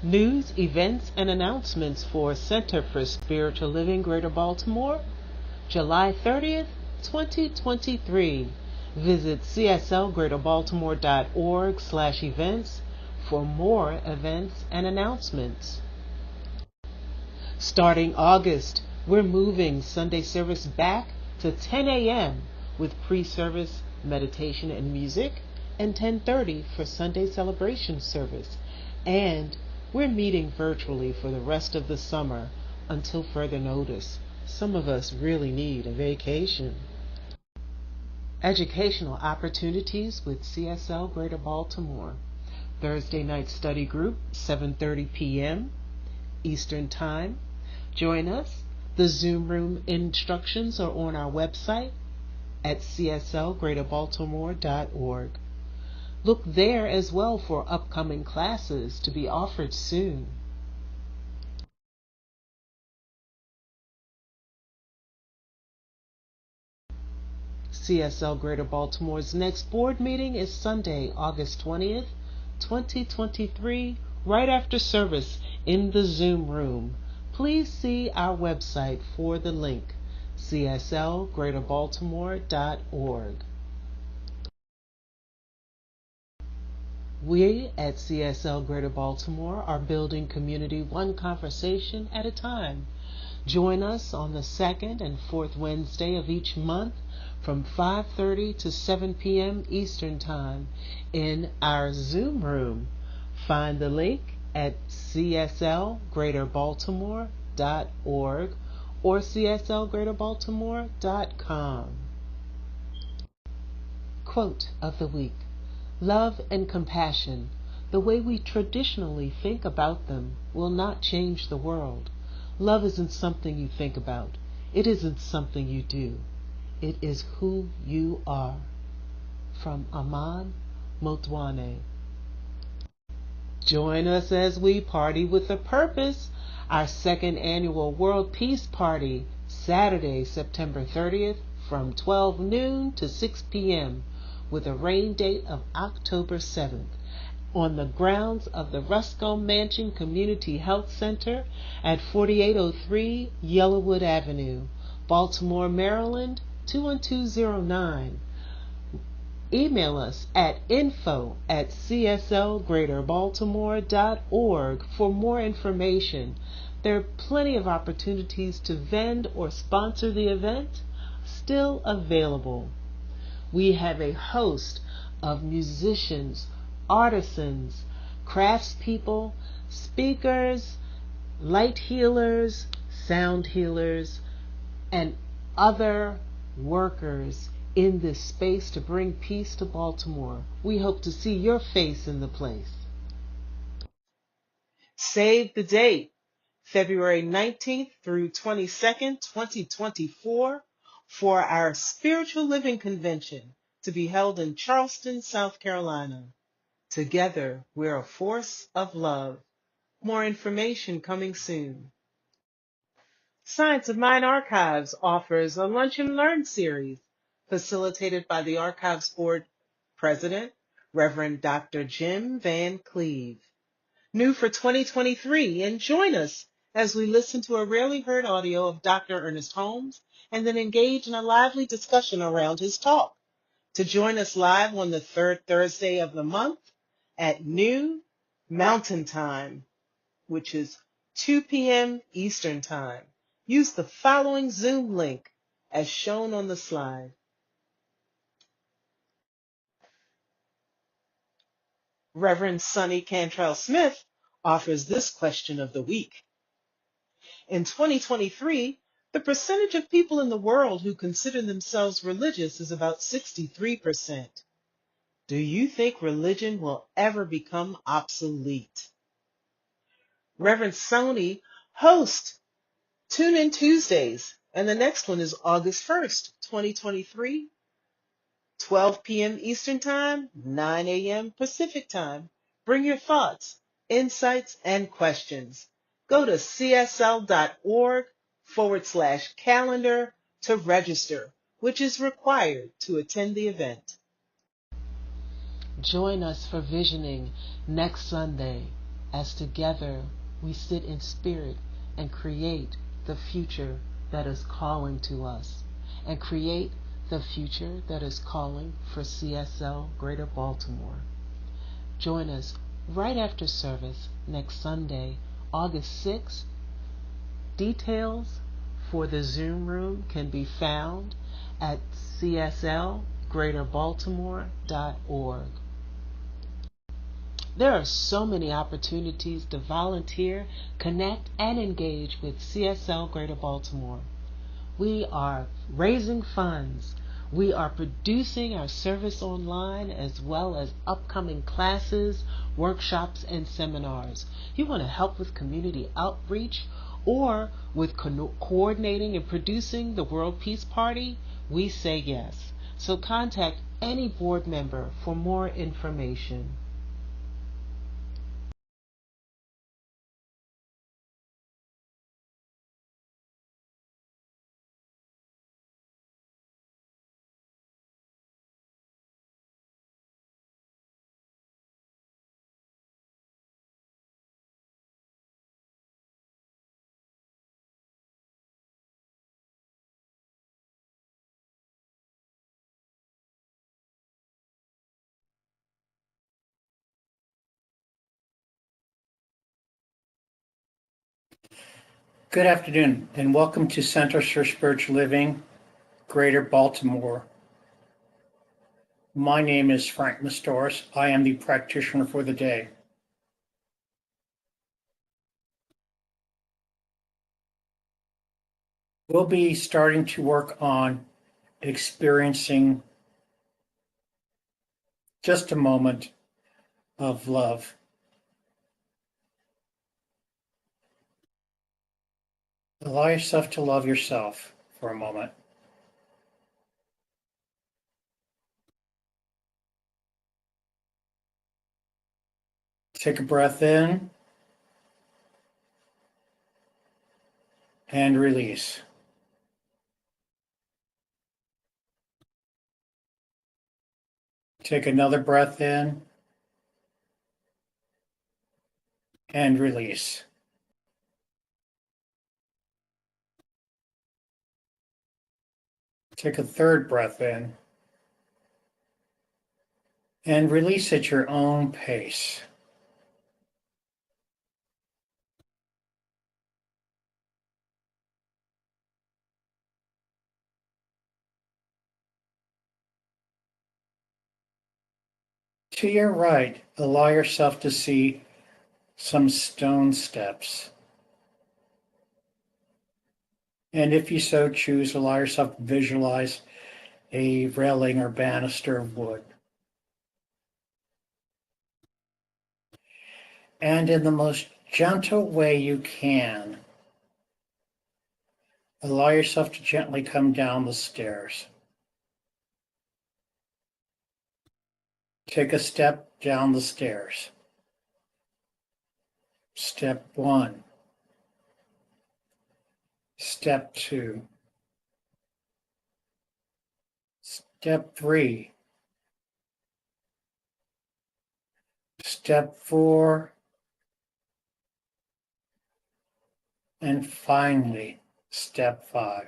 News, events, and announcements for Center for Spiritual Living Greater Baltimore, July 30th, 2023. Visit cslgreaterbaltimore.org/events for more events and announcements. Starting August, we're moving Sunday service back to 10 a.m. with pre-service meditation and music, and 10:30 for Sunday celebration service. And we're meeting virtually for the rest of the summer until further notice. Some of us really need a vacation. Educational opportunities with CSL Greater Baltimore. Thursday night study group, 7:30 p.m. Eastern Time. Join us. The Zoom room instructions are on our website at cslgreaterbaltimore.org. Look there as well for upcoming classes to be offered soon. CSL Greater Baltimore's next board meeting is Sunday, August 20th, 2023, right after service in the Zoom room. Please see our website for the link, cslgreaterbaltimore.org. We at CSL Greater Baltimore are building community one conversation at a time. Join us on the second and fourth Wednesday of each month from 5:30 to 7 p.m. Eastern Time in our Zoom room. Find the link at cslgreaterbaltimore.org or cslgreaterbaltimore.com. Quote of the week: love and compassion, the way we traditionally think about them, will not change the world. Love isn't something you think about. It isn't something you do. It is who you are. From Aman Motwane. Join us as we party with a purpose. Our second annual World Peace Party, Saturday, September 30th, from 12 noon to 6 p.m., with a rain date of October 7th, on the grounds of the Rusco Mansion Community Health Center at 4803 Yellowwood Avenue, Baltimore, Maryland, 21209. Email us at info@cslgreaterbaltimore.org for more information. There are plenty of opportunities to vend or sponsor the event still available. We have a host of musicians, artisans, craftspeople, speakers, light healers, sound healers, and other workers in this space to bring peace to Baltimore. We hope to see your face in the place. Save the date, February 19th through 22nd, 2024, for our Spiritual Living Convention to be held in Charleston, South Carolina. Together, we're a force of love. More information coming soon. Science of Mind Archives offers a Lunch and Learn series facilitated by the Archives Board President, Reverend Dr. Jim Van Cleve. New for 2023, and join us as we listen to a rarely heard audio of Dr. Ernest Holmes and then engage in a lively discussion around his talk. To join us live on the third Thursday of the month at noon Mountain Time, which is 2 p.m. Eastern Time. Use the following Zoom link as shown on the slide. Reverend Sonny Cantrell Smith offers this question of the week. In 2023, the percentage of people in the world who consider themselves religious is about 63%. Do you think religion will ever become obsolete? Reverend Sonny hosts Tune In Tuesdays, and the next one is August 1st, 2023, 12 p.m. Eastern Time, 9 a.m. Pacific Time. Bring your thoughts, insights, and questions. Go to csl.org/calendar to register, which is required to attend the event. Join us for visioning next Sunday as together we sit in spirit and create the future that is calling to us, and create the future that is calling for CSL Greater Baltimore. Join us right after service next Sunday, August 6th. Details for the Zoom room can be found at cslgreaterbaltimore.org. There are so many opportunities to volunteer, connect, and engage with CSL Greater Baltimore. We are raising funds. We are producing our service online, as well as upcoming classes, workshops, and seminars. You want to help with community outreach or with coordinating and producing the World Peace Party? We say yes. So contact any board member for more information. Good afternoon, and welcome to Centers for Spiritual Living, Greater Baltimore. My name is Frank Mastoris. I am the practitioner for the day. We'll be starting to work on experiencing just a moment of love. Allow yourself to love yourself for a moment. Take a breath in and release. Take another breath in and release. Take a third breath in and release at your own pace. To your right, allow yourself to see some stone steps. And if you so choose, allow yourself to visualize a railing or banister of wood. And in the most gentle way you can, allow yourself to gently come down the stairs. Take a step down the stairs. Step 1. Step 2. Step 3. Step 4. And finally, step 5.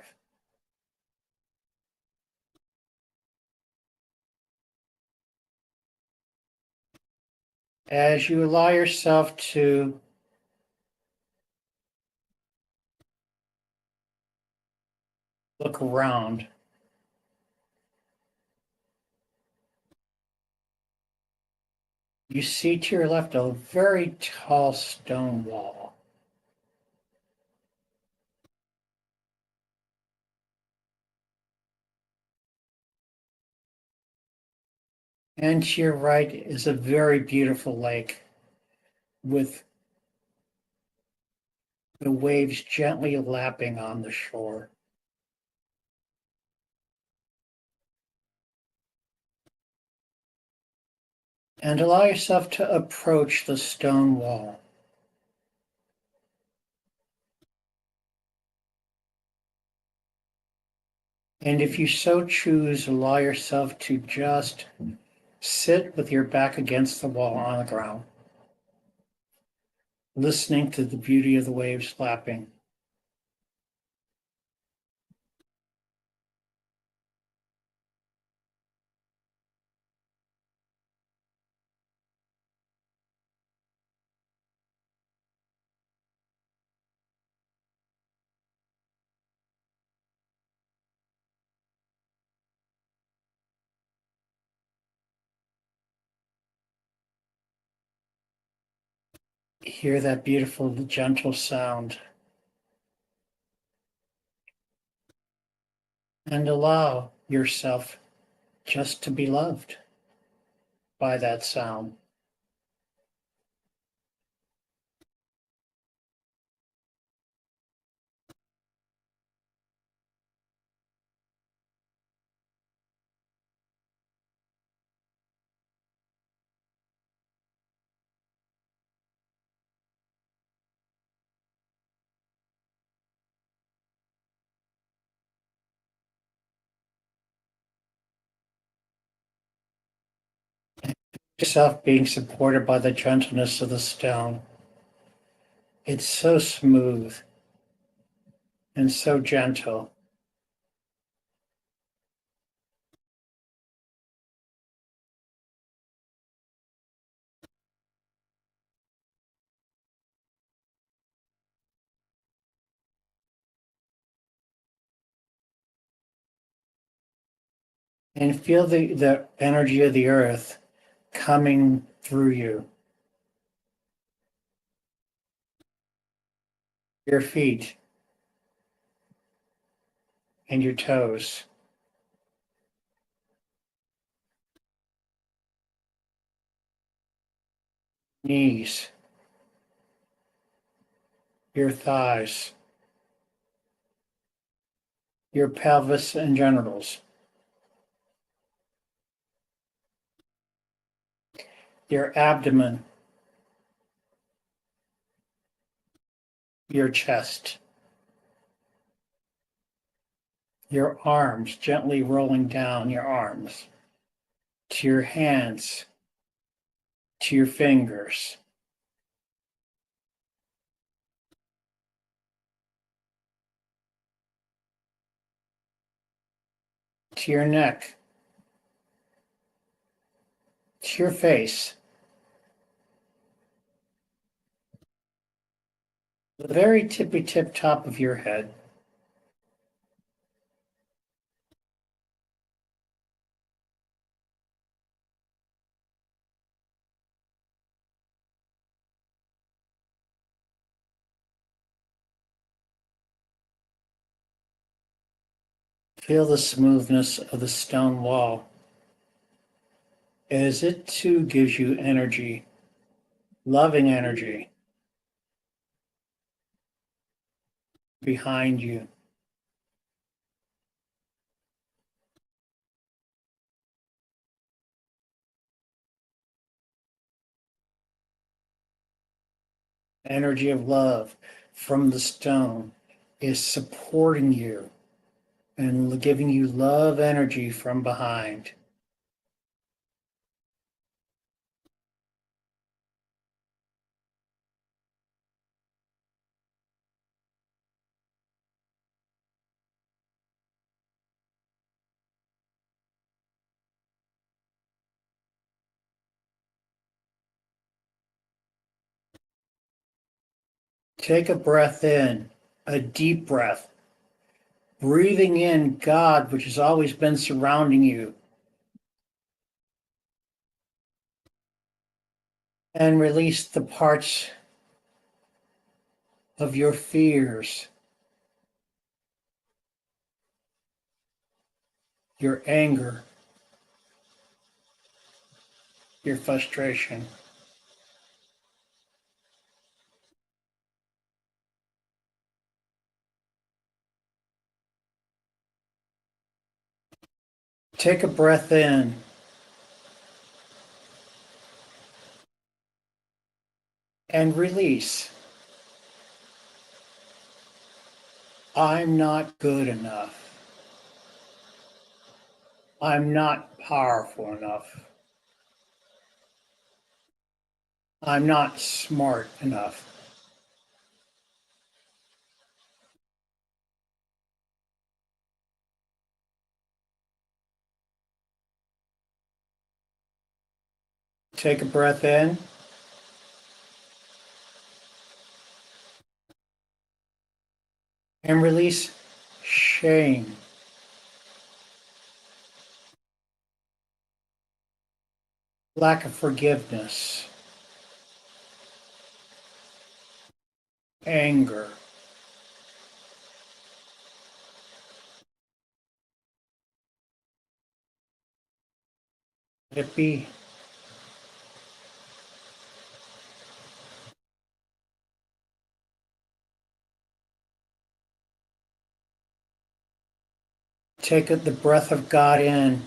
As you allow yourself to look around, you see to your left a very tall stone wall. And to your right is a very beautiful lake with the waves gently lapping on the shore. And allow yourself to approach the stone wall. And if you so choose, allow yourself to just sit with your back against the wall on the ground. listening to the beauty of the waves lapping. Hear that beautiful, gentle sound. And allow yourself just to be loved by that sound. Yourself being supported by the gentleness of the stone. It's so smooth and so gentle. And feel the energy of the earth coming through you. Your feet and your toes. Knees. Your thighs. Your pelvis and genitals. Your abdomen. Your chest. Your arms, gently rolling down your arms to your hands, to your fingers, to your neck, to your face, the very tippy tip top of your head. Feel the smoothness of the stone wall as it too gives you energy, loving energy behind you. Energy of love from the stone is supporting you and giving you love energy from behind. Take a breath in, a deep breath, breathing in God, which has always been surrounding you, and release the parts of your fears, your anger, your frustration. Take a breath in and release. I'm not good enough. I'm not powerful enough. I'm not smart enough. Take a breath in and release shame, lack of forgiveness, anger. Let it be. Take the breath of God in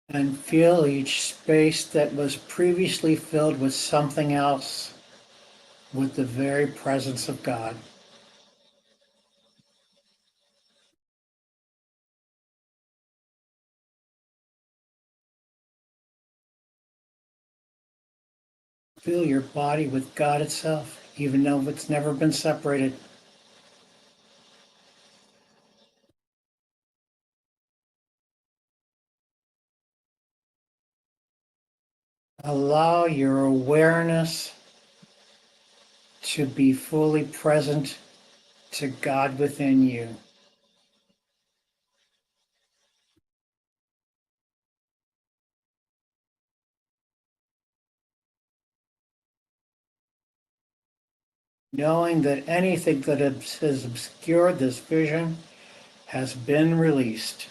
and feel each space that was previously filled with something else with the very presence of God. Fill your body with God itself, even though it's never been separated. Allow your awareness to be fully present to God within you. Knowing that anything that has obscured this vision has been released.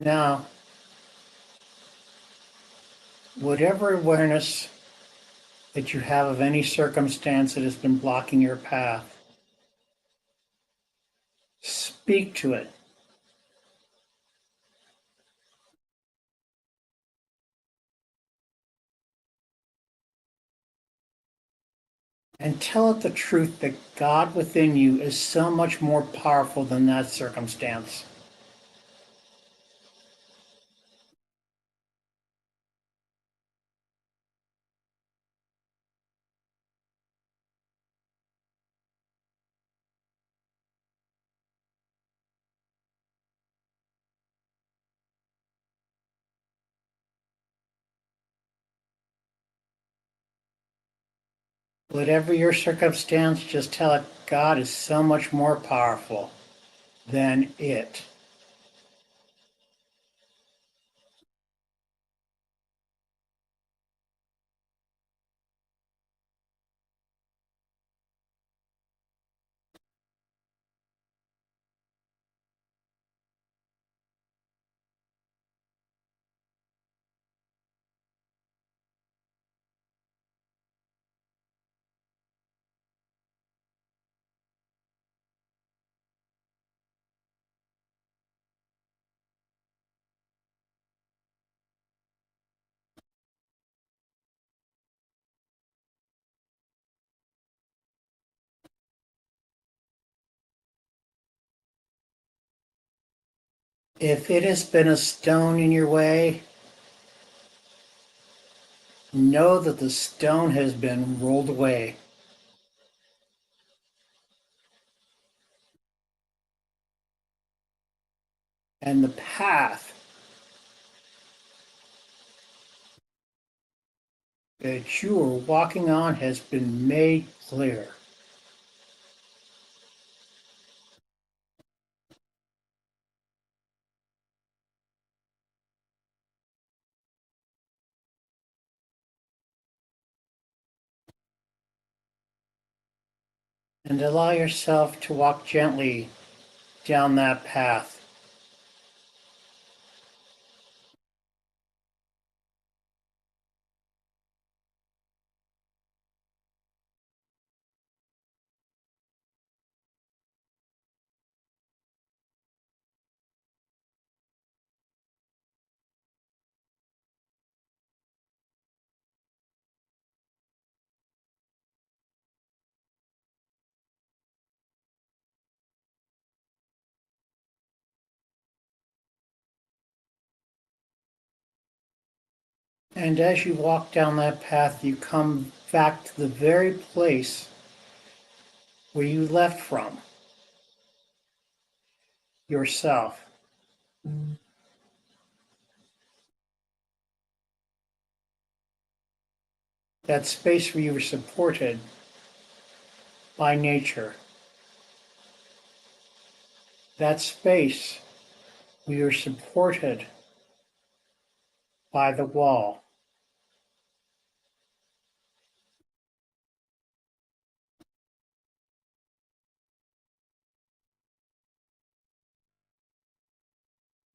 Now, whatever awareness that you have of any circumstance that has been blocking your path, speak to it. And tell it the truth that God within you is so much more powerful than that circumstance. Whatever your circumstance, just tell it God is so much more powerful than it. If it has been a stone in your way, know that the stone has been rolled away. And the path that you are walking on has been made clear. And allow yourself to walk gently down that path. And as you walk down that path, you come back to the very place where you left from, yourself. That space where you were supported by nature. That space where you were supported by the wall.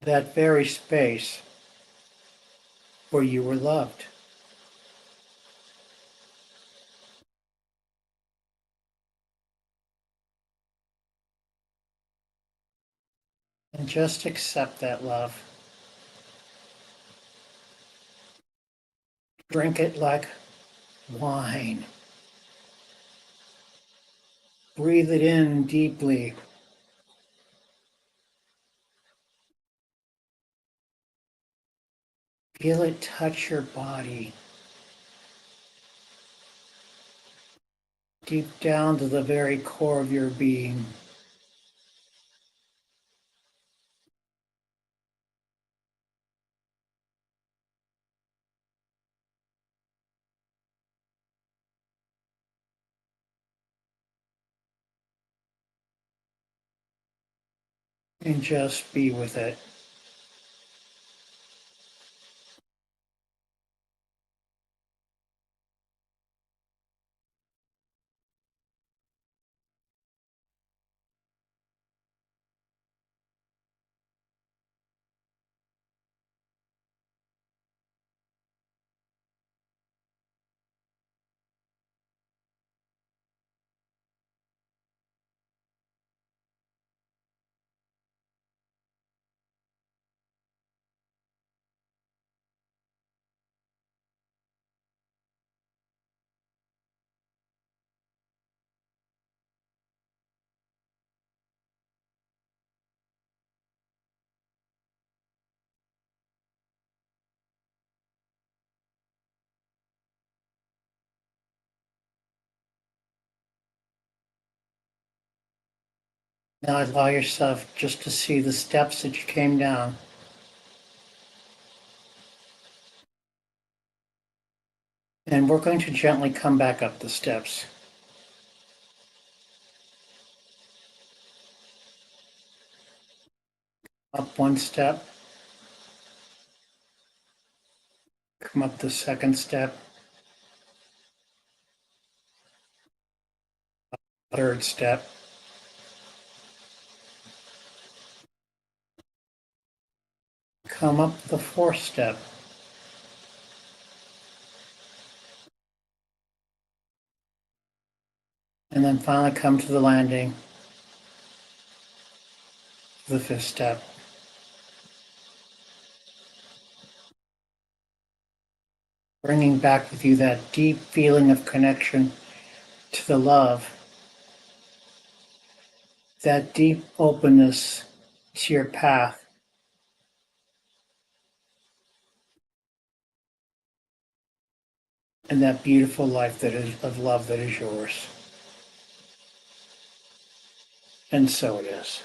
That very space where you were loved. And just accept that love. Drink it like wine. Breathe it in deeply. Feel it touch your body. Deep down to the very core of your being. And just be with it. Now allow yourself just to see the steps that you came down. And we're going to gently come back up the steps. Up one step. Come up the second step. Third step. Come up the fourth step. And then finally come to the landing, the fifth step. Bringing back with you that deep feeling of connection to the love, that deep openness to your path, and that beautiful life that is of love that is yours. And so it is.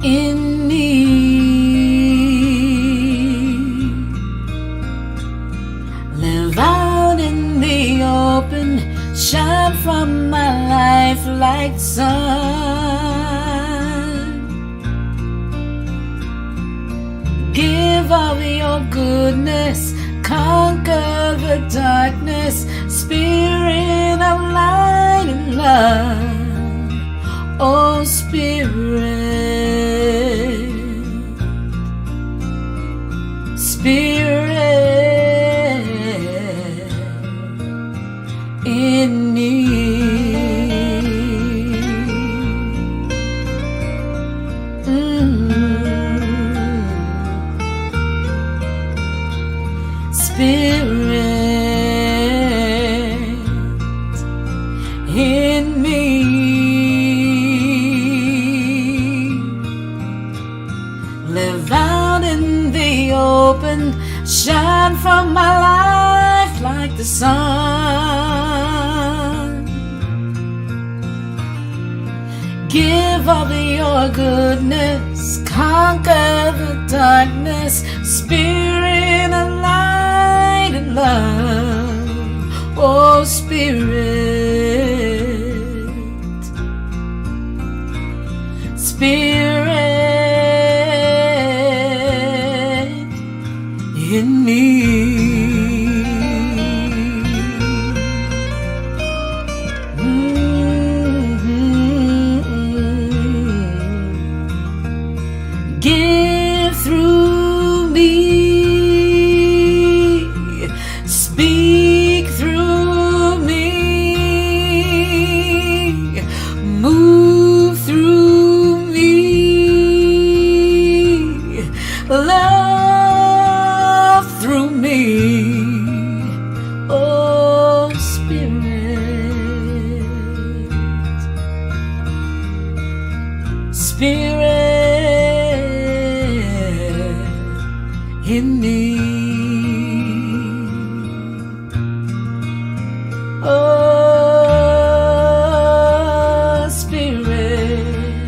in me. Live out in the open, shine from my life like the sun. Give of your goodness, conquer the darkness, Spirit of light and love, oh Spirit, Spirit in me. Spirit in me. Live out in the open, shine from my life like the sun. Give of your goodness, conquer the darkness, Spirit of light and love, oh Spirit, Spirit in me. Give through me, speak through me, move through me, love through me, oh Spirit, Spirit in me. Oh, Spirit,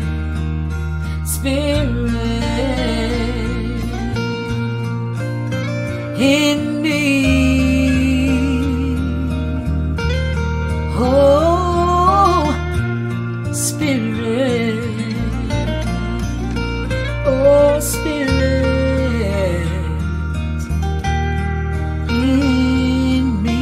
Spirit in me. Oh, Spirit, oh, Spirit in me.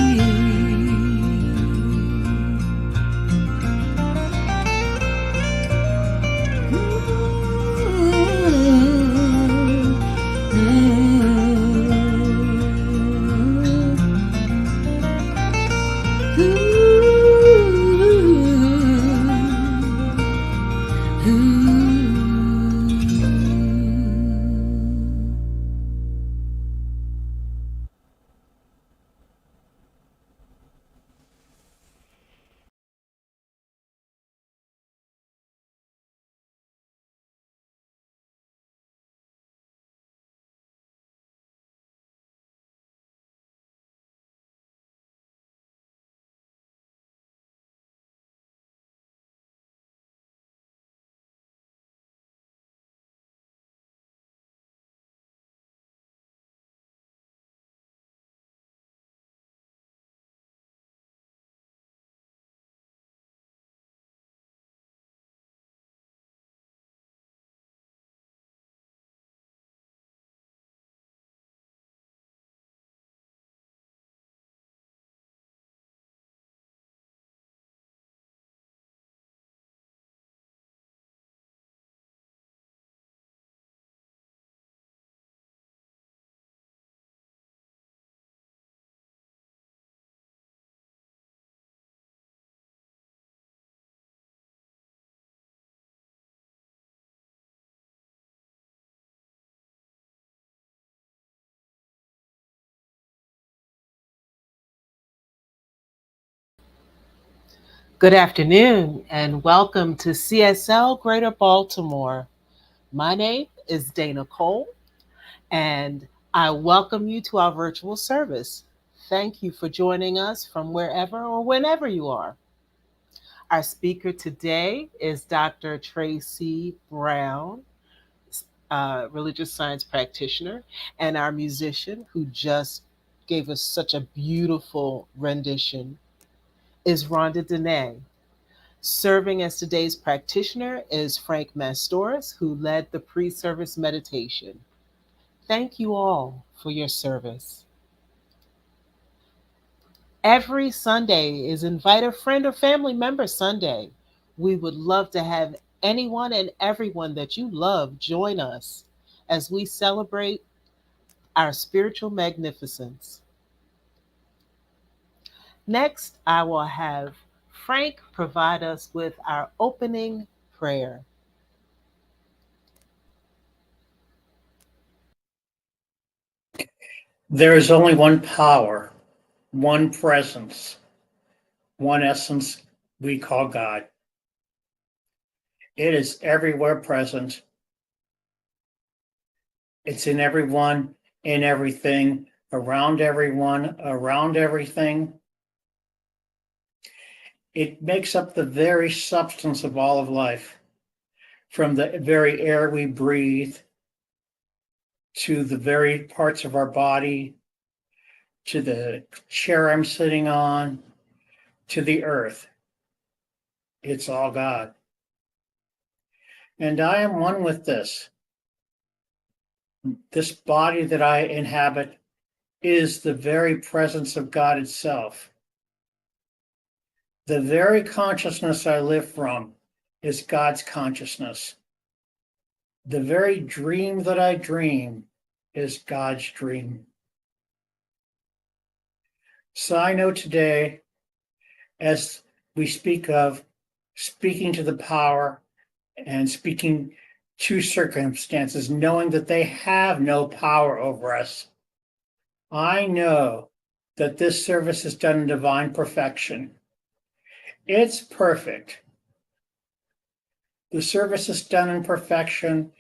Good afternoon and welcome to CSL Greater Baltimore. My name is Dana Cole and I welcome you to our virtual service. Thank you for joining us from wherever or whenever you are. Our speaker today is Dr. Tracy Brown, religious science practitioner, and our musician who just gave us such a beautiful rendition is Rhonda Dene. Serving as today's practitioner is Frank Mastoris, who led the pre service meditation. Thank you all for your service. Every Sunday is Invite a Friend or Family Member Sunday. We would love to have anyone and everyone that you love join us as we celebrate our spiritual magnificence. Next, I will have Frank provide us with our opening prayer. There is only one power, one presence, one essence we call God. It is everywhere present. It's in everyone, in everything, around everyone, around everything. It makes up the very substance of all of life, from the very air we breathe, to the very parts of our body, to the chair I'm sitting on, to the earth. It's all God. And I am one with this. This body that I inhabit is the very presence of God itself. The very consciousness I live from is God's consciousness. The very dream that I dream is God's dream. So I know today, as we speak of speaking to the power and speaking to circumstances, knowing that they have no power over us, I know that this service is done in divine perfection. It's perfect. The service is done in perfection.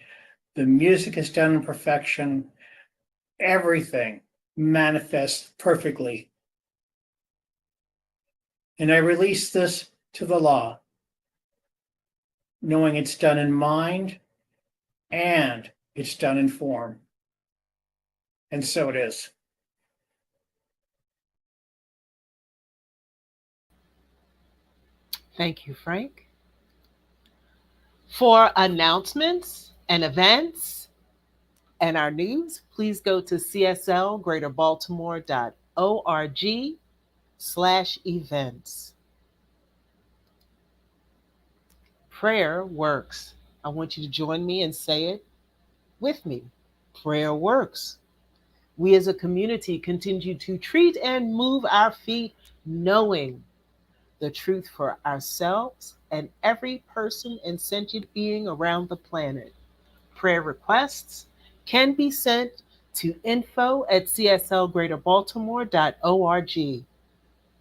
The music is done in perfection. Everything manifests perfectly. And I release this to the law, knowing it's done in mind and it's done in form. And so it is. Thank you, Frank. For announcements and events and our news, please go to cslgreaterbaltimore.org/events. Prayer works. I want you to join me and say it with me. Prayer works. We as a community continue to treat and move our feet, knowing the truth for ourselves and every person and sentient being around the planet. Prayer requests can be sent to info@cslgreaterbaltimore.org.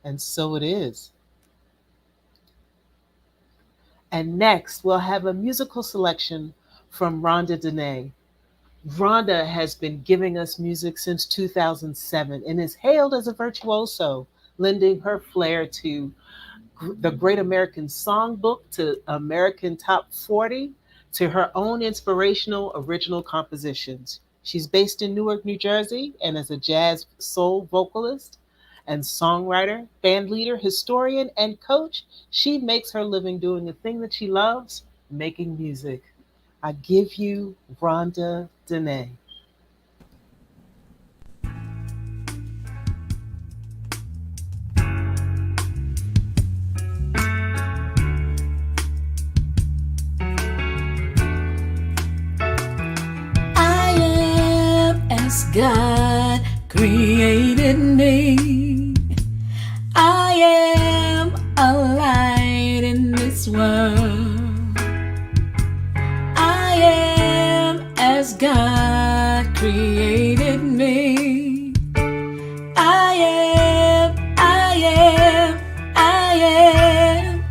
And so it is. And next, we'll have a musical selection from Rhonda Dene. Rhonda has been giving us music since 2007 and is hailed as a virtuoso, lending her flair to the Great American Songbook, to American Top 40, to her own inspirational original compositions. She's based in Newark, New Jersey, and is a jazz soul vocalist and songwriter, band leader, historian, and coach. She makes her living doing the thing that she loves, making music. I give you Rhonda Dene. I am as God created me. I am a light in this world. I am as God created me. I am, I am, I am.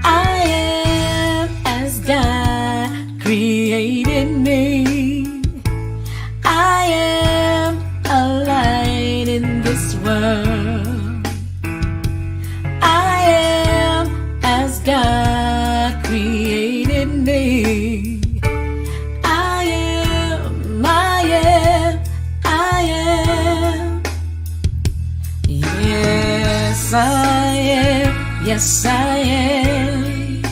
I am as God created me. I am a light in this world. I am Yes, I am.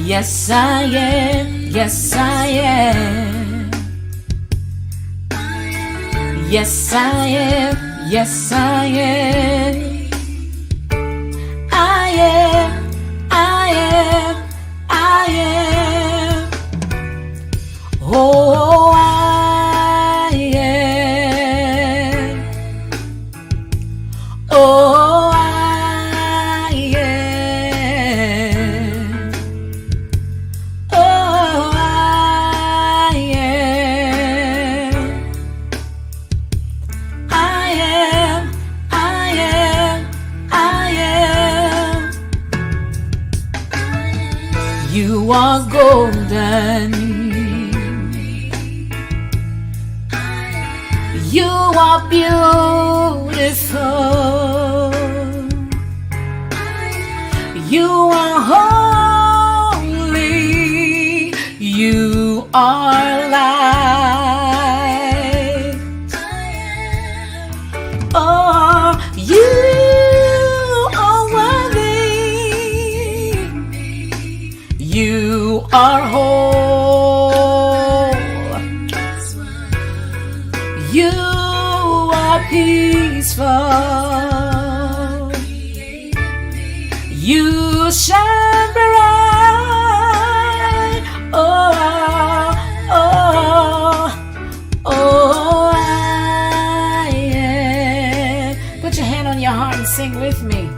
Yes, I am. Yes, I am. Yes, I am. Yes, I am. I am. I am. I am. Oh, I am. Oh, I am. Oh, I am. I am. I am. I am. You are golden. You are beautiful. You are holy. You are light. Oh, you are worthy. You are whole. You are peaceful. You shine bright. Oh, oh, oh, I am. Put your hand on your heart and sing with me.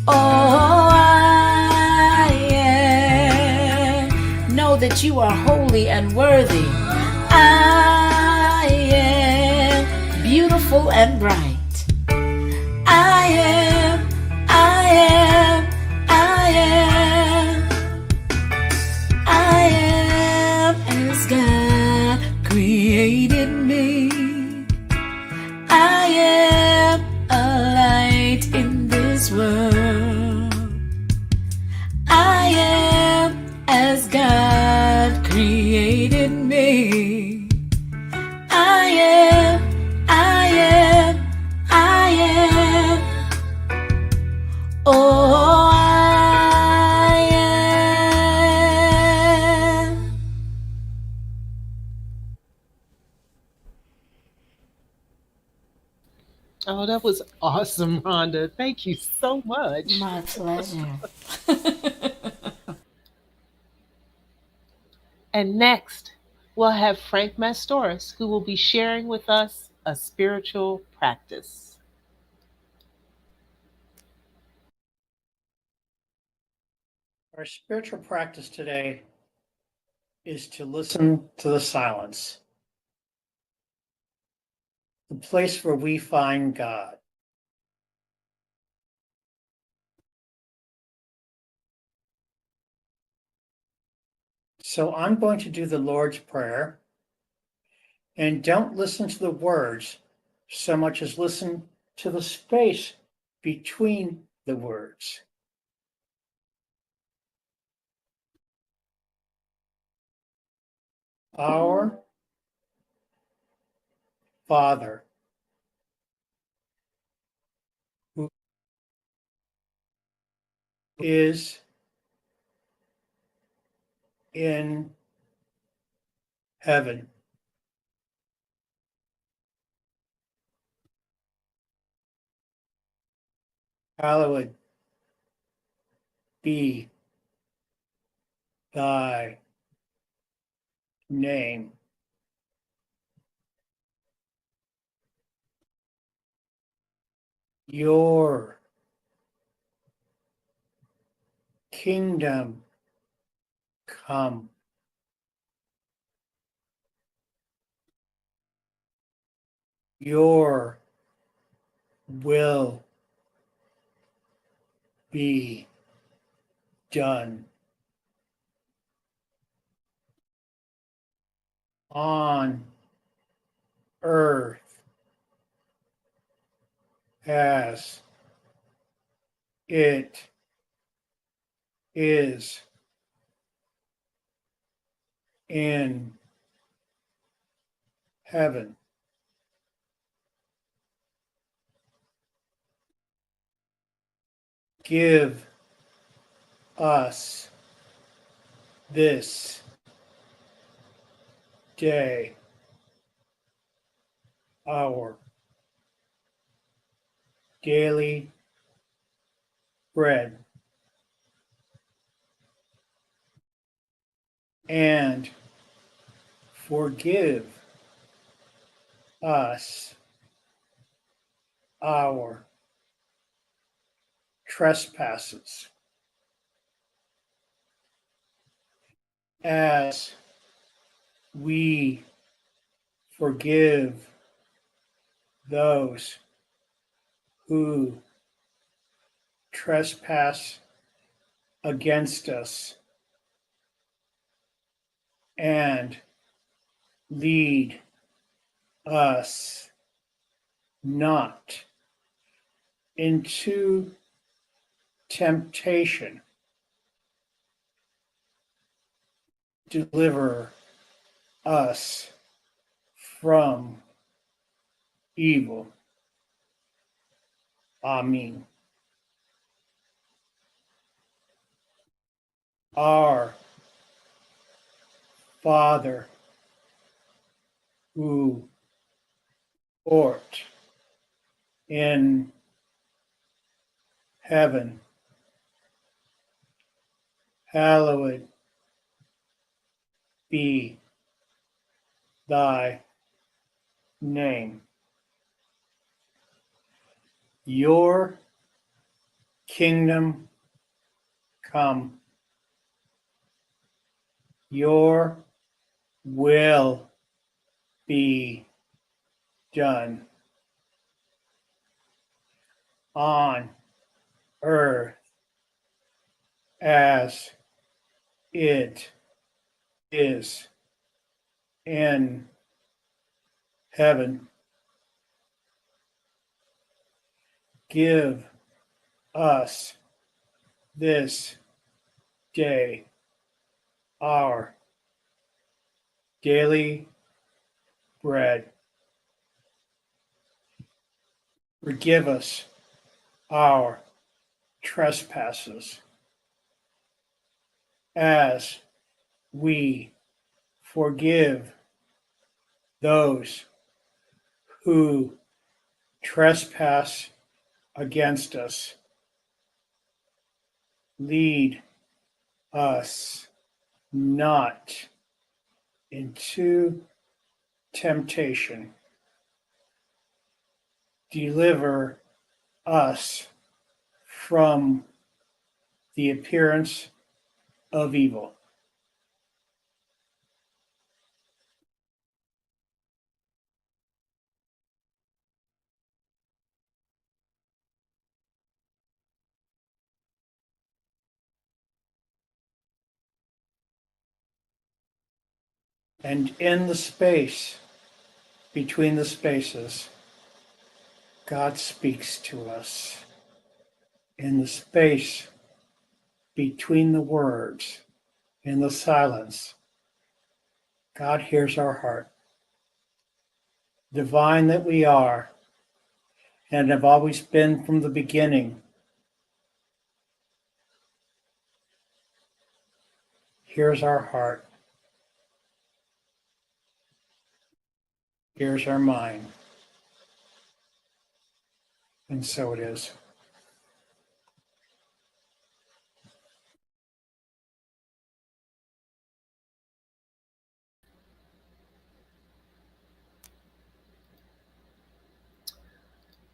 Oh, I am. Know that you are holy and worthy. I am beautiful and bright. I am. I am. I am. I am as God created me. I am a light in this world. I am as God created me. I am. I am. I am. Oh, I am. Oh, that was awesome, Rhonda. Thank you so much. My pleasure. And next, we'll have Frank Mastoris, who will be sharing with us a spiritual practice. Our spiritual practice today is to listen to the silence, the place where we find God. So I'm going to do the Lord's Prayer, and don't listen to the words so much as listen to the space between the words. Our Father, who is in heaven, hallowed be thy name. Your kingdom come. Your will be done on earth as it is in heaven. Give us this day our daily bread, and forgive us our trespasses, as we forgive those who trespass against us, and lead us not into temptation. Deliver us from evil. Amen. Our Father, who art in heaven, hallowed be thy name. Your kingdom come. Your will be done on earth as it is in heaven. Give us this day our daily bread. Forgive us our trespasses, as we forgive those who trespass against us. Lead us not into temptation. Deliver us from the appearance of evil. And in the space between the spaces, God speaks to us. In the space between the words, in the silence, God hears our heart. Divine that we are, and have always been from the beginning, hears our heart, hears our mind. And so it is.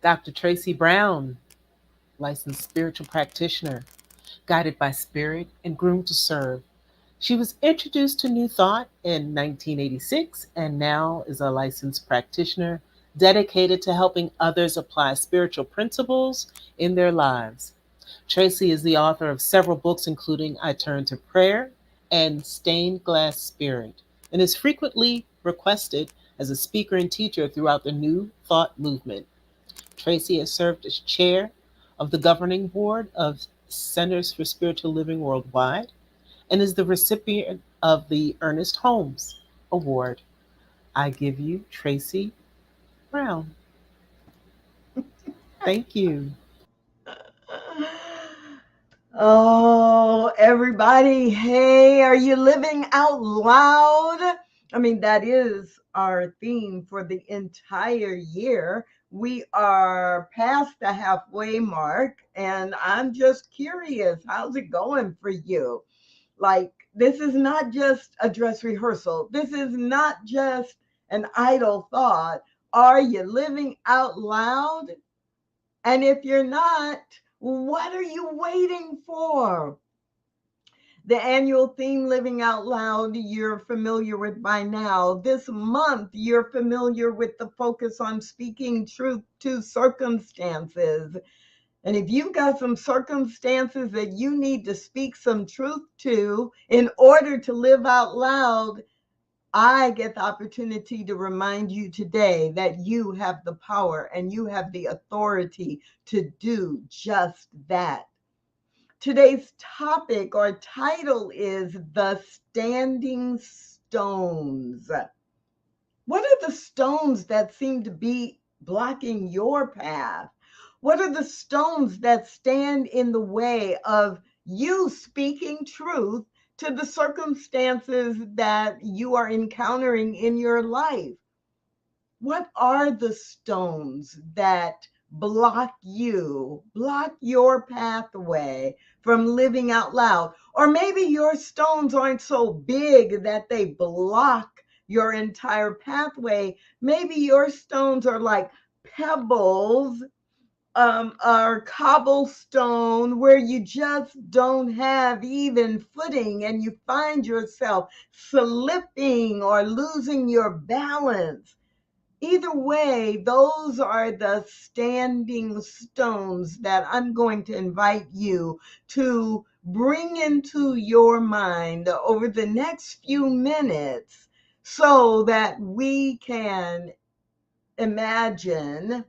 Dr. Tracy Brown, licensed spiritual practitioner, guided by spirit and groomed to serve. She was introduced to New Thought in 1986 and now is a licensed practitioner dedicated to helping others apply spiritual principles in their lives. Tracy is the author of several books, including I Turn to Prayer and Stained Glass Spirit, and is frequently requested as a speaker and teacher throughout the New Thought movement. Tracy has served as chair of the governing board of Centers for Spiritual Living Worldwide and is the recipient of the Ernest Holmes Award. I give you Tracy Brown. Thank you. Oh, everybody. Hey, are you living out loud? I mean, that is our theme for the entire year. We are past the halfway mark, and I'm just curious, how's it going for you? Like, this is not just a dress rehearsal. This is not just an idle thought. Are you living out loud? And if you're not, what are you waiting for? The annual theme, Living Out Loud, you're familiar with by now. This month, you're familiar with the focus on speaking truth to circumstances. And if you've got some circumstances that you need to speak some truth to in order to live out loud, I get the opportunity to remind you today that you have the power and you have the authority to do just that. Today's topic or title is The Standing Stones. What are the stones that seem to be blocking your path? What are the stones that stand in the way of you speaking truth to the circumstances that you are encountering in your life? What are the stones that block your pathway from living out loud? Or maybe your stones aren't so big that they block your entire pathway. Maybe your stones are like pebbles or cobblestone where you just don't have even footing and you find yourself slipping or losing your balance. Either way, those are the standing stones that I'm going to invite you to bring into your mind over the next few minutes so that we can imagine,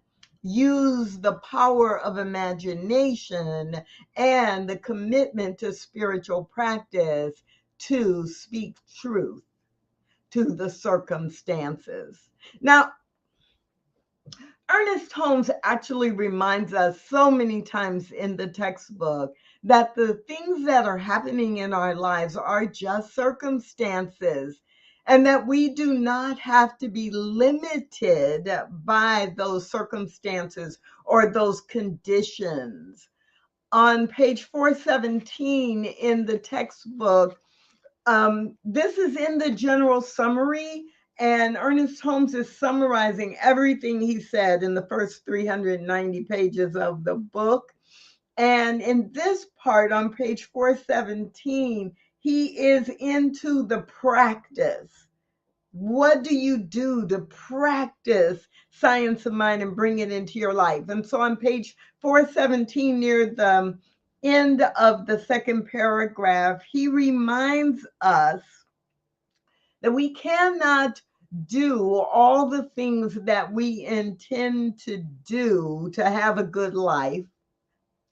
use the power of imagination and the commitment to spiritual practice to speak truth to the circumstances. Now, Ernest Holmes actually reminds us so many times in the textbook that the things that are happening in our lives are just circumstances and that we do not have to be limited by those circumstances or those conditions. On page 417 in the textbook, this is in the general summary, and Ernest Holmes is summarizing everything he said in the first 390 pages of the book. And in this part on page 417, he is into the practice. What do you do to practice science of mind and bring it into your life? And so on page 417, near the end of the second paragraph, he reminds us that we cannot do all the things that we intend to do to have a good life.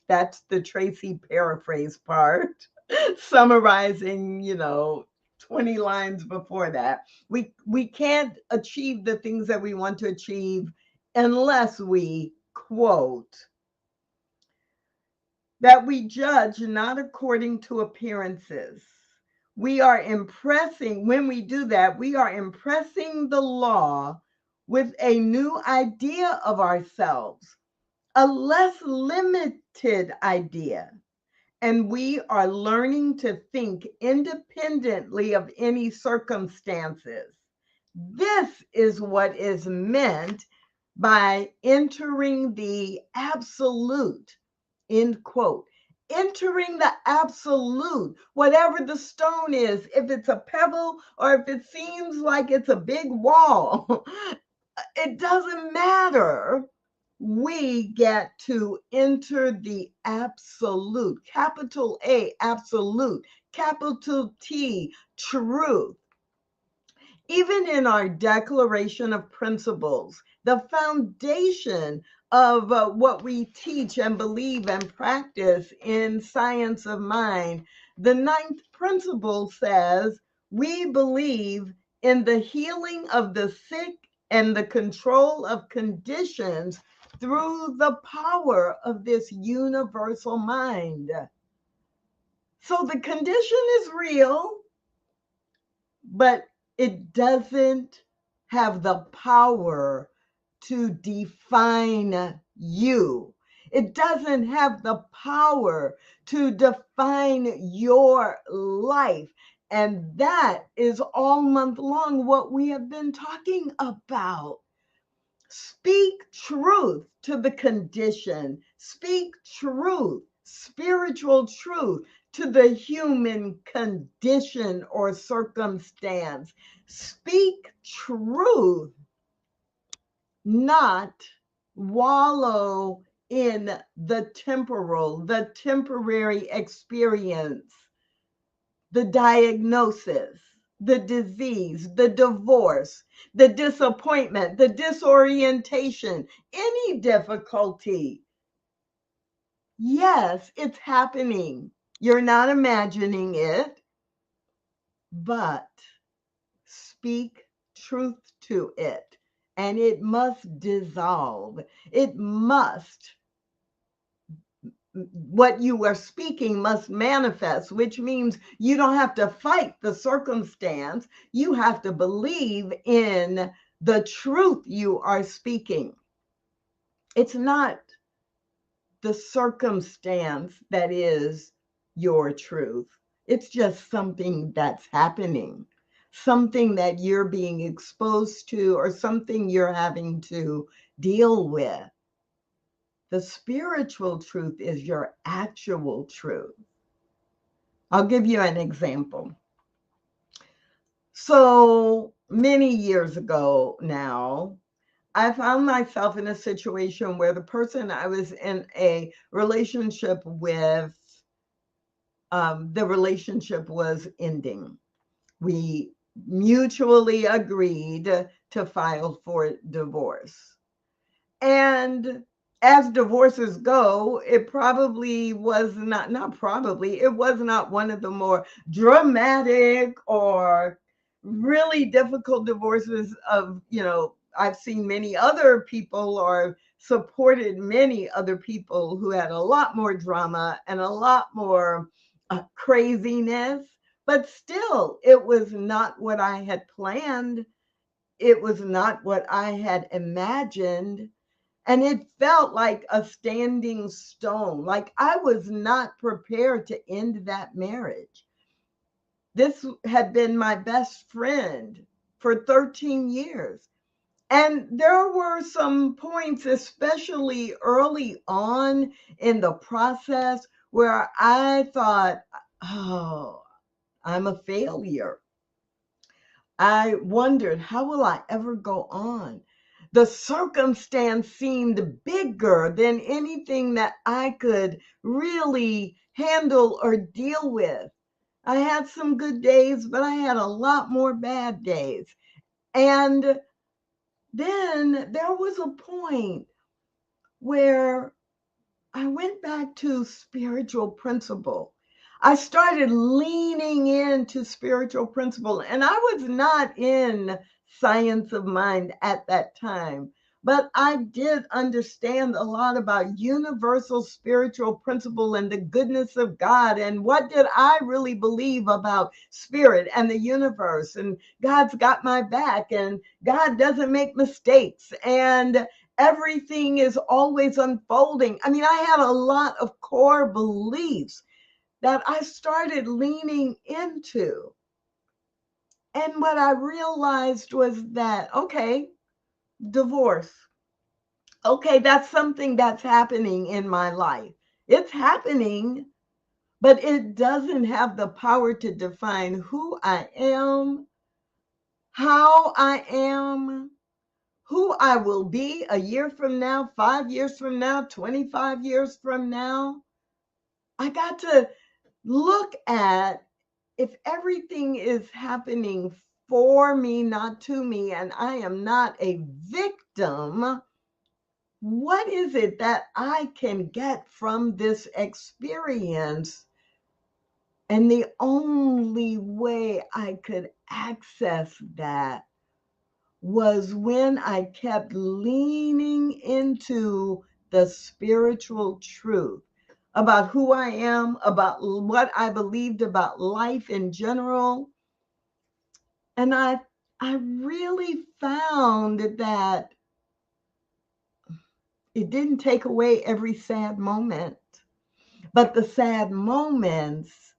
That's the Tracy paraphrase part, summarizing, 20 lines before that. We can't achieve the things that we want to achieve unless we quote that we judge not according to appearances. We are impressing, when we do that, we are impressing the law with a new idea of ourselves, a less limited idea. And we are learning to think independently of any circumstances. This is what is meant by entering the absolute, end quote. Entering the absolute, whatever the stone is, if it's a pebble or if it seems like it's a big wall, it doesn't matter. We get to enter the absolute, capital A, absolute, capital T, truth. Even in our Declaration of Principles, the foundation of what we teach and believe and practice in science of mind, the 9th principle says, we believe in the healing of the sick and the control of conditions through the power of this universal mind. So the condition is real, but it doesn't have the power to define you. It doesn't have the power to define your life. And that is all month long what we have been talking about. Speak truth to the condition. Speak truth, spiritual truth to the human condition or circumstance. Speak truth, not wallow in the temporal, the temporary experience, the diagnosis, the disease, the divorce, the disappointment, the disorientation, any difficulty. Yes, it's happening. You're not imagining it, but speak truth to it, and it must dissolve. It must, what you are speaking must manifest, which means you don't have to fight the circumstance. You have to believe in the truth you are speaking. It's not the circumstance that is your truth. It's just something that's happening, something that you're being exposed to, or something you're having to deal with. The spiritual truth is your actual truth. I'll give you an example. So many years ago now, I found myself in a situation where the person I was in a relationship with, the relationship was ending. We mutually agreed to file for divorce. And as divorces go, it probably was not probably, it was not one of the more dramatic or really difficult divorces of, I've seen many other people or supported many other people who had a lot more drama and a lot more craziness, but still, it was not what I had planned. It was not what I had imagined. And it felt like a standing stone, like I was not prepared to end that marriage. This had been my best friend for 13 years. And there were some points, especially early on in the process, where I thought, oh, I'm a failure. I wondered, how will I ever go on? The circumstance seemed bigger than anything that I could really handle or deal with. I had some good days, but I had a lot more bad days. And then there was a point where I went back to spiritual principle. I started leaning into spiritual principle, and I was not in science of mind at that time, but I did understand a lot about universal spiritual principle and the goodness of God. And what did I really believe about spirit and the universe? And God's got my back, and God doesn't make mistakes. And everything is always unfolding. I mean, I had a lot of core beliefs that I started leaning into. And what I realized was that, okay, divorce. Okay, that's something that's happening in my life. It's happening, but it doesn't have the power to define who I am, how I am, who I will be a year from now, 5 years from now, 25 years from now. I got to look at, if everything is happening for me, not to me, and I am not a victim, what is it that I can get from this experience? And the only way I could access that was when I kept leaning into the spiritual truth. about who I am, about what I believed about life in general. And I really found that it didn't take away every sad moment, but the sad moments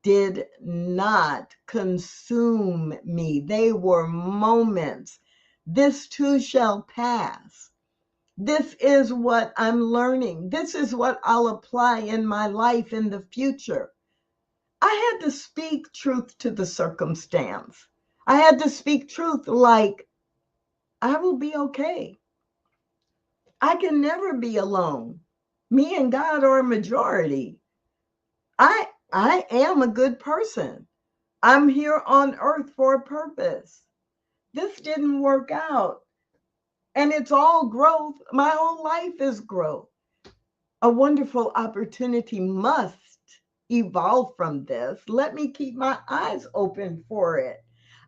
did not consume me. They were moments. This too shall pass. This is what I'm learning. This is what I'll apply in my life in the future. I had to speak truth to the circumstance. I had to speak truth like, I will be okay. I can never be alone. Me and God are a majority. I am a good person. I'm here on earth for a purpose. This didn't work out. And it's all growth. My whole life is growth. A wonderful opportunity must evolve from this. Let me keep my eyes open for it.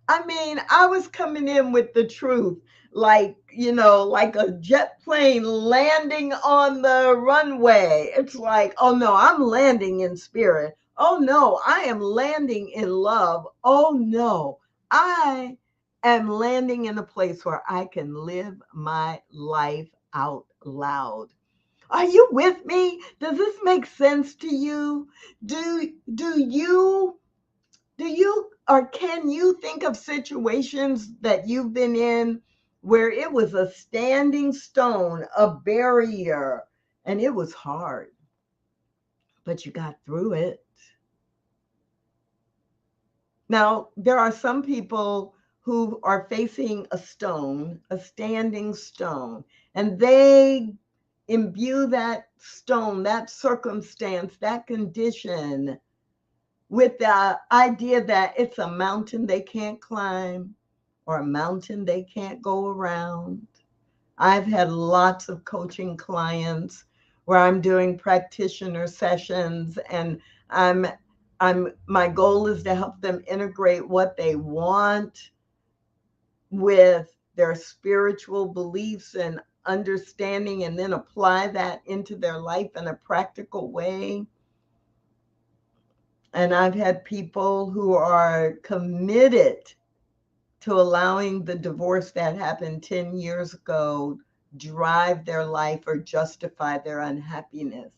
I mean, I was coming in with the truth, like, like a jet plane landing on the runway. It's like, oh no, I'm landing in spirit. Oh no, I am landing in love. Oh no, I am landing in a place where I can live my life out loud. Are you with me? Does this make sense to you? Do you or can you think of situations that you've been in where it was a standing stone, a barrier, and it was hard, but you got through it? Now, there are some people who are facing a stone, a standing stone, and they imbue that stone, that circumstance, that condition with the idea that it's a mountain they can't climb or a mountain they can't go around. I've had lots of coaching clients where I'm doing practitioner sessions, and my goal is to help them integrate what they want with their spiritual beliefs and understanding, and then apply that into their life in a practical way. And I've had people who are committed to allowing the divorce that happened 10 years ago drive their life or justify their unhappiness.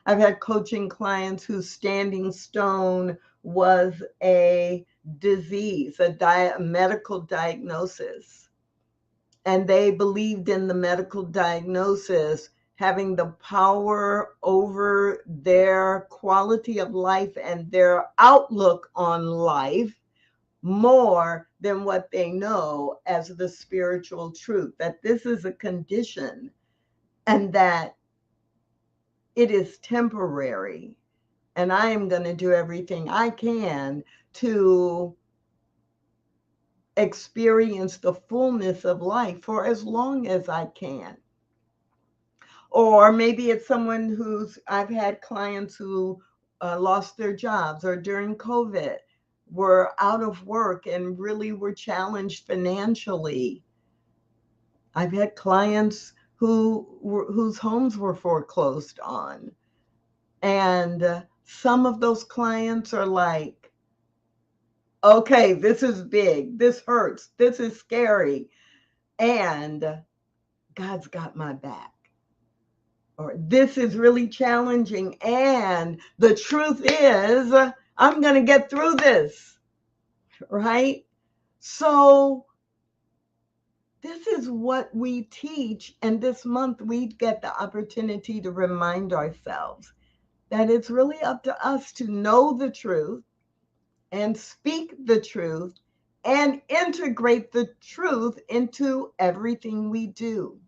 I've had coaching clients whose standing stone was a disease, a medical diagnosis. And they believed in the medical diagnosis having the power over their quality of life and their outlook on life more than what they know as the spiritual truth, that this is a condition and that it is temporary. And I am going to do everything I can to experience the fullness of life for as long as I can. Or maybe it's someone I've had clients who lost their jobs, or during COVID were out of work and really were challenged financially. I've had clients whose homes were foreclosed on. And some of those clients are like, okay, this is big, this hurts, this is scary, and God's got my back. Or this is really challenging, and the truth is, I'm going to get through this, right? So this is what we teach, and this month we get the opportunity to remind ourselves that it's really up to us to know the truth and speak the truth and integrate the truth into everything we do.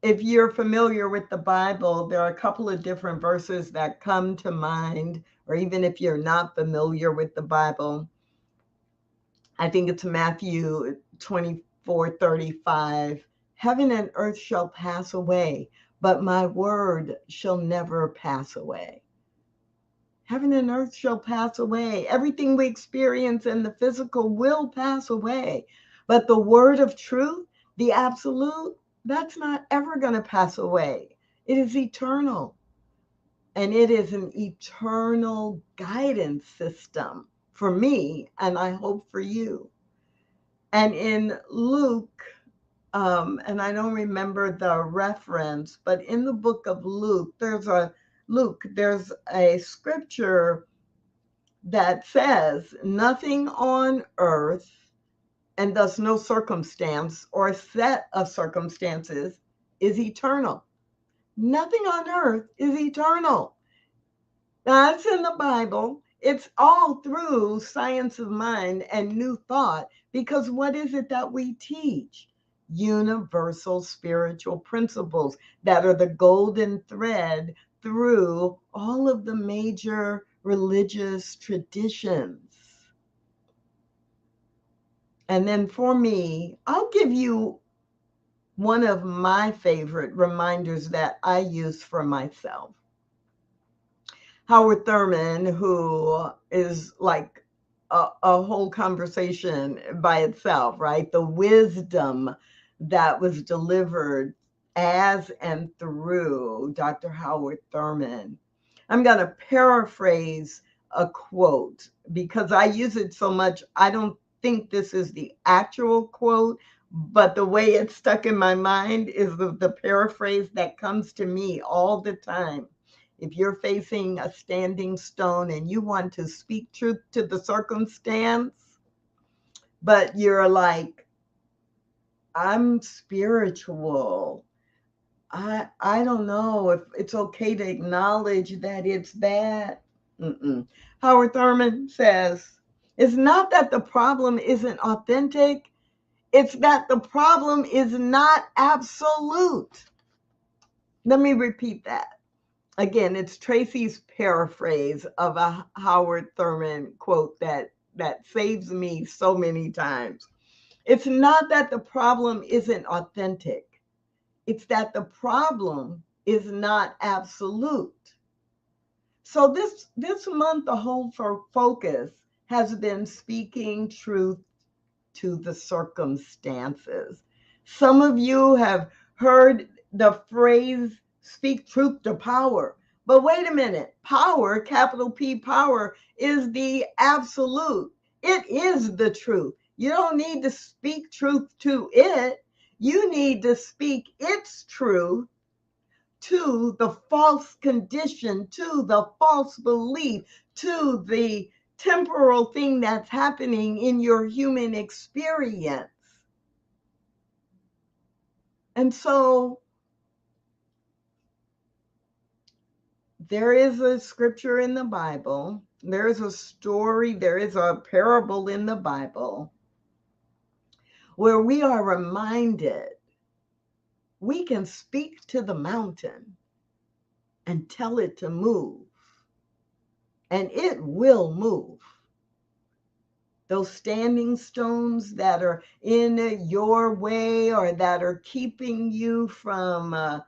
If you're familiar with the Bible, there are a couple of different verses that come to mind, or even if you're not familiar with the Bible, I think it's Matthew 24:35. Heaven and earth shall pass away, but my word shall never pass away. Heaven and earth shall pass away. Everything we experience in the physical will pass away. But the word of truth, the absolute, that's not ever going to pass away. It is eternal. And it is an eternal guidance system for me, and I hope for you. And in Luke, and I don't remember the reference, but in the book of Luke, there's a scripture that says, nothing on earth, and thus no circumstance or set of circumstances, is eternal. Nothing on earth is eternal. Now, that's in the Bible. It's all through Science of Mind and New Thought, because what is it that we teach? Universal spiritual principles that are the golden thread through all of the major religious traditions. And then for me, I'll give you one of my favorite reminders that I use for myself. Howard Thurman, who is like a whole conversation by itself, right? The wisdom that was delivered as and through Dr. Howard Thurman. I'm going to paraphrase a quote because I use it so much. I don't think this is the actual quote, but the way it's stuck in my mind is the paraphrase that comes to me all the time. If you're facing a standing stone and you want to speak truth to the circumstance, but you're like, I'm spiritual. I don't know if it's okay to acknowledge that it's bad. Howard Thurman says, it's not that the problem isn't authentic. It's that the problem is not absolute. Let me repeat that. Again, it's Tracy's paraphrase of a Howard Thurman quote that saves me so many times. It's not that the problem isn't authentic. It's that the problem is not absolute. So this month, the whole focus has been speaking truth to the circumstances. Some of you have heard the phrase, speak truth to power. But wait a minute, power, capital P power, is the absolute. It is the truth. You don't need to speak truth to it. You need to speak its truth to the false condition, to the false belief, to the temporal thing that's happening in your human experience. And so there is a scripture in the Bible, there is a story, there is a parable in the Bible where we are reminded we can speak to the mountain and tell it to move, and it will move. Those standing stones that are in your way or that are keeping you from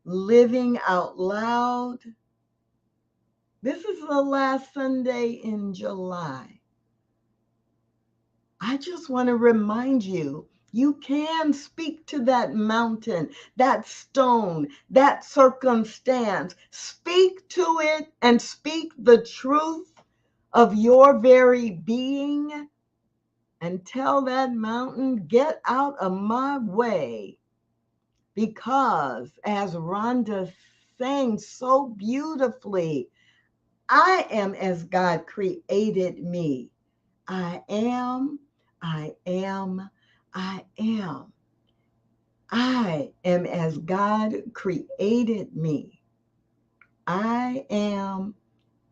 living out loud. This is the last Sunday in July. I just want to remind you, you can speak to that mountain, that stone, that circumstance. Speak to it and speak the truth of your very being and tell that mountain, get out of my way. Because as Rhonda sang so beautifully, I am as God created me. I am, I am, I am. I am as God created me. I am,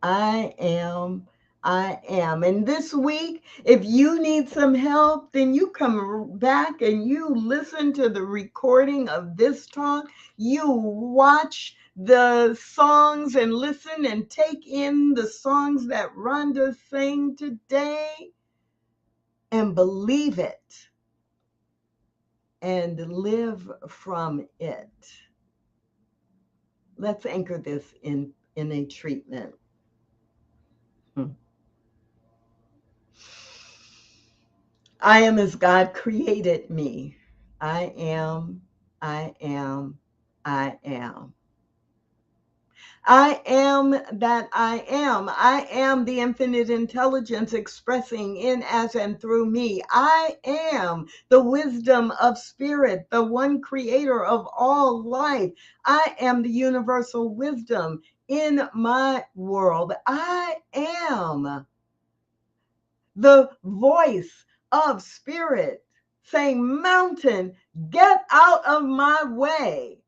I am, I am. And this week, if you need some help, then you come back and you listen to the recording of this talk. You watch the songs and listen and take in the songs that Rhonda sang today and believe it and live from it. Let's anchor this in a treatment. I am as God created me. I am, I am, I am. I am that I am. I am the infinite intelligence expressing in, as, and through me. I am the wisdom of spirit, the one creator of all life. I am the universal wisdom in my world. I am the voice of spirit saying, mountain, get out of my way,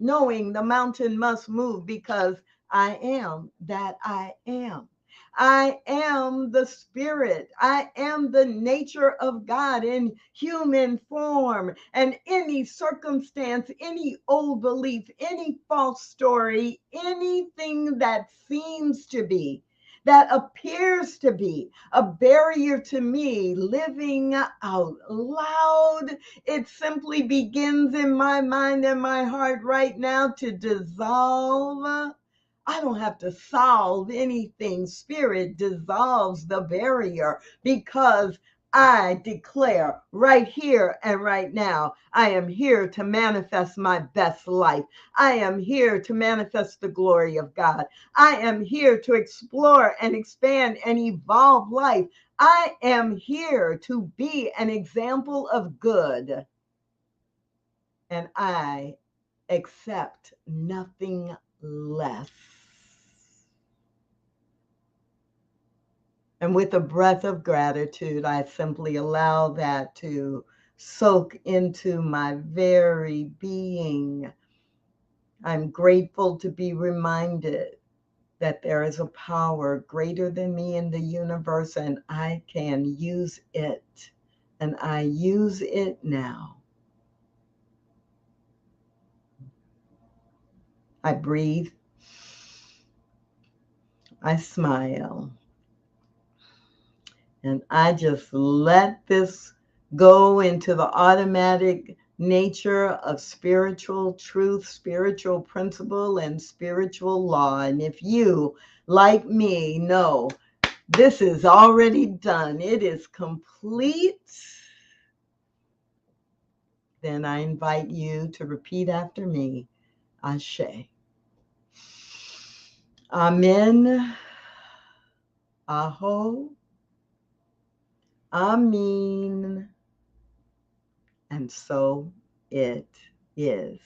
knowing the mountain must move because I am that I am. I am the spirit. I am the nature of God in human form. And any circumstance, any old belief, any false story, anything that seems to be, that appears to be a barrier to me living out loud, it simply begins in my mind and my heart right now to dissolve. I don't have to solve anything. Spirit dissolves the barrier because I declare right here and right now, I am here to manifest my best life. I am here to manifest the glory of God. I am here to explore and expand and evolve life. I am here to be an example of good. And I accept nothing less. And with a breath of gratitude, I simply allow that to soak into my very being. I'm grateful to be reminded that there is a power greater than me in the universe, and I can use it. And I use it now. I breathe. I smile. And I just let this go into the automatic nature of spiritual truth, spiritual principle, and spiritual law. And if you, like me, know this is already done, it is complete, then I invite you to repeat after me. Ashe. Amen. Aho. Amen. And so it is.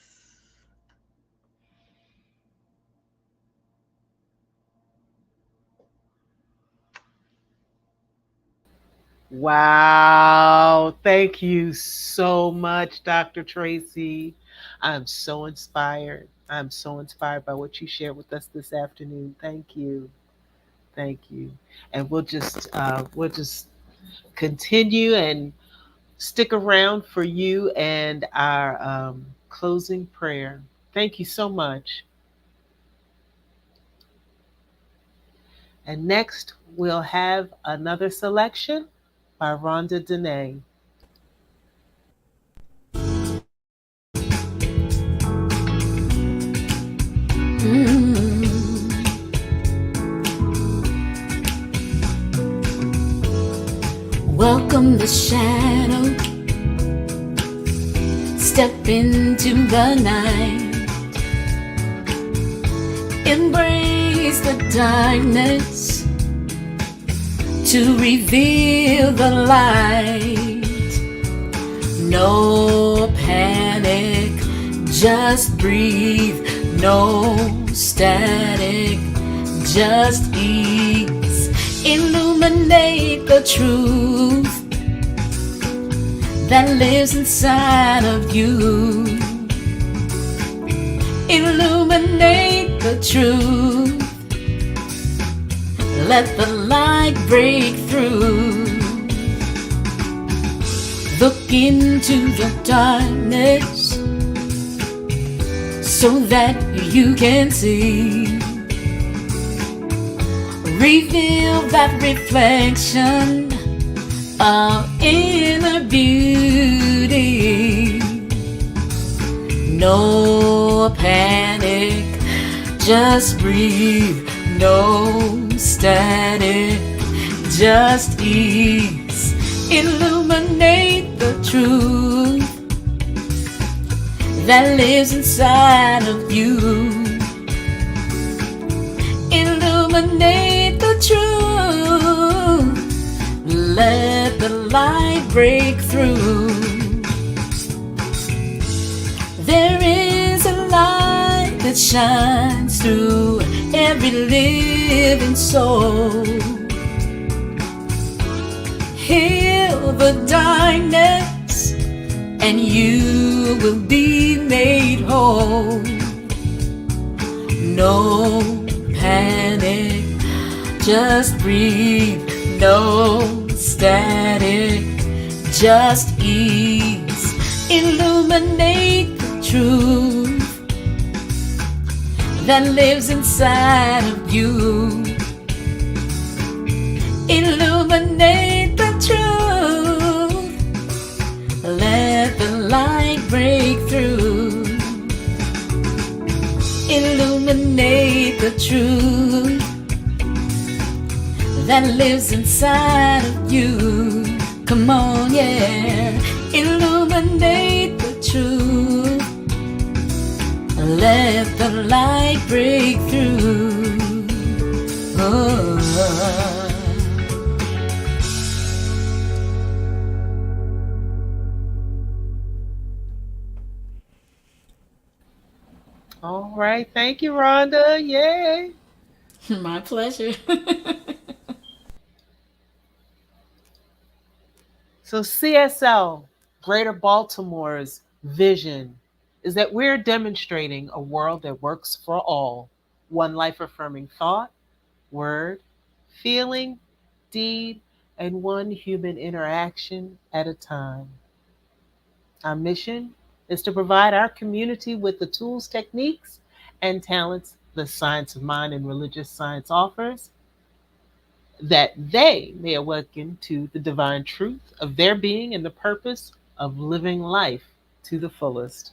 Wow. Thank you so much, Dr. Tracy. I'm so inspired. I'm so inspired by what you shared with us this afternoon. Thank you. Thank you. And we'll just continue and stick around for you and our closing prayer. Thank you so much. And next, we'll have another selection by Rhonda Dene. Welcome the shadow. Step into the night. Embrace the darkness to reveal the light. No panic, just breathe. No static, just ease. Illuminate the truth that lives inside of you. Illuminate the truth. Let the light break through. Look into the darkness so that you can see. Reveal that reflection of inner beauty. No panic, just breathe. No static, just ease. Illuminate the truth that lives inside of you. illuminate the truth. Let the light break through. There is a light that shines through every living soul. Heal the darkness and you will be made whole. No panic, just breathe. No static, just ease. Illuminate the truth that lives inside of you. Illuminate the truth. Let the light break through. Illuminate the truth that lives inside of you. Come on, yeah. Illuminate the truth. Let the light break through. Oh. All right. Thank you, Rhonda. Yay. My pleasure. So CSL, Greater Baltimore's vision is that we're demonstrating a world that works for all, one life-affirming thought, word, feeling, deed, and one human interaction at a time. Our mission is to provide our community with the tools, techniques, and talents the science of mind and religious science offers, that they may awaken to the divine truth of their being and the purpose of living life to the fullest.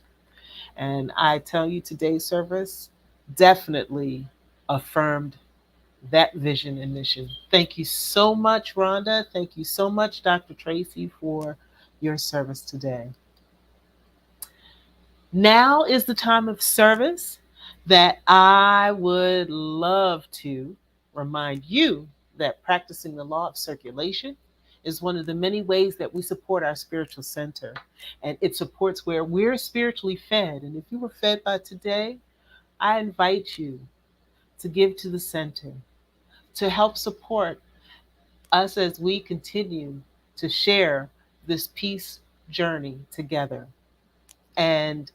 And I tell you, today's service definitely affirmed that vision and mission. Thank you so much, Rhonda. Thank you so much, Dr. Tracy, for your service today. Now is the time of service that I would love to remind you that practicing the law of circulation is one of the many ways that we support our spiritual center. And it supports where we're spiritually fed. And if you were fed by today, I invite you to give to the center to help support us as we continue to share this peace journey together. And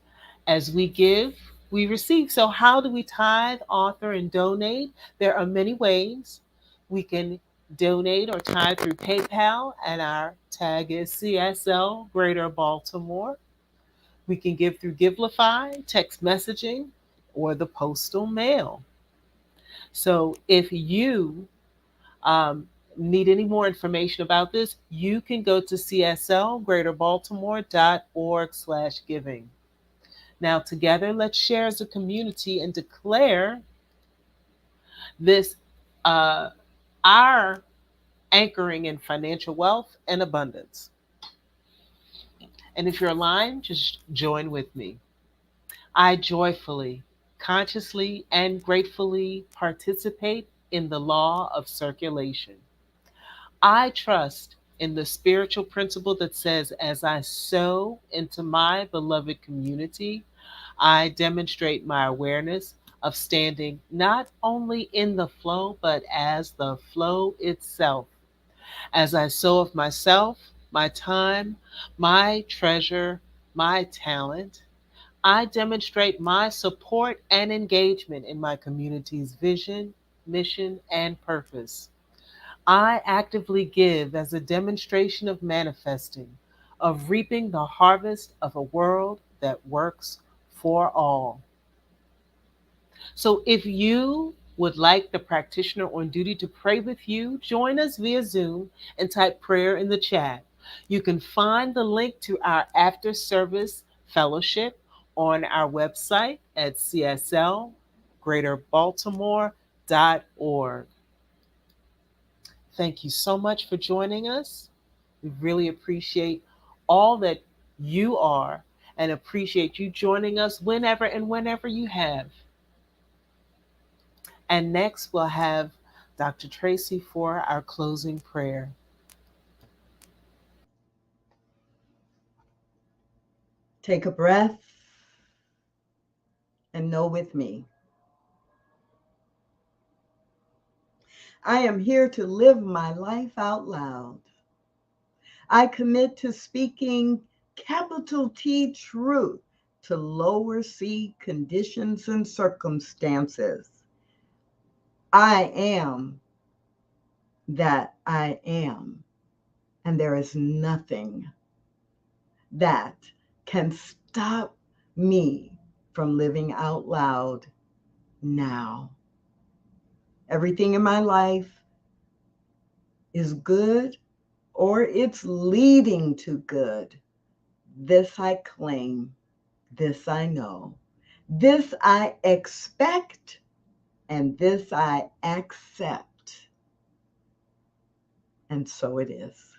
as we give, we receive. So, how do we tithe, author, and donate? There are many ways. We can donate or tithe through PayPal, and our tag is CSL Greater Baltimore. We can give through Givelify, text messaging, or the postal mail. So, if you need any more information about this, you can go to cslgreaterbaltimore.org/giving. Now, together, let's share as a community and declare this our anchoring in financial wealth and abundance. And if you're aligned, just join with me. I joyfully, consciously, and gratefully participate in the law of circulation. I trust in the spiritual principle that says, as I sow into my beloved community, I demonstrate my awareness of standing not only in the flow, but as the flow itself. As I sow of myself, my time, my treasure, my talent, I demonstrate my support and engagement in my community's vision, mission, and purpose. I actively give as a demonstration of manifesting, of reaping the harvest of a world that works for all. So if you would like the practitioner on duty to pray with you, join us via Zoom and type prayer in the chat. You can find the link to our after service fellowship on our website at cslgreaterbaltimore.org. Thank you so much for joining us. We really appreciate all that you are and appreciate you joining us whenever and whenever you have. And next, we'll have Dr. Tracy for our closing prayer. Take a breath and know with me. I am here to live my life out loud. I commit to speaking capital T truth to lower C conditions and circumstances. I am that I am, and there is nothing that can stop me from living out loud now. Everything in my life is good or it's leading to good. This I claim, this I know, this I expect, and this I accept. And so it is.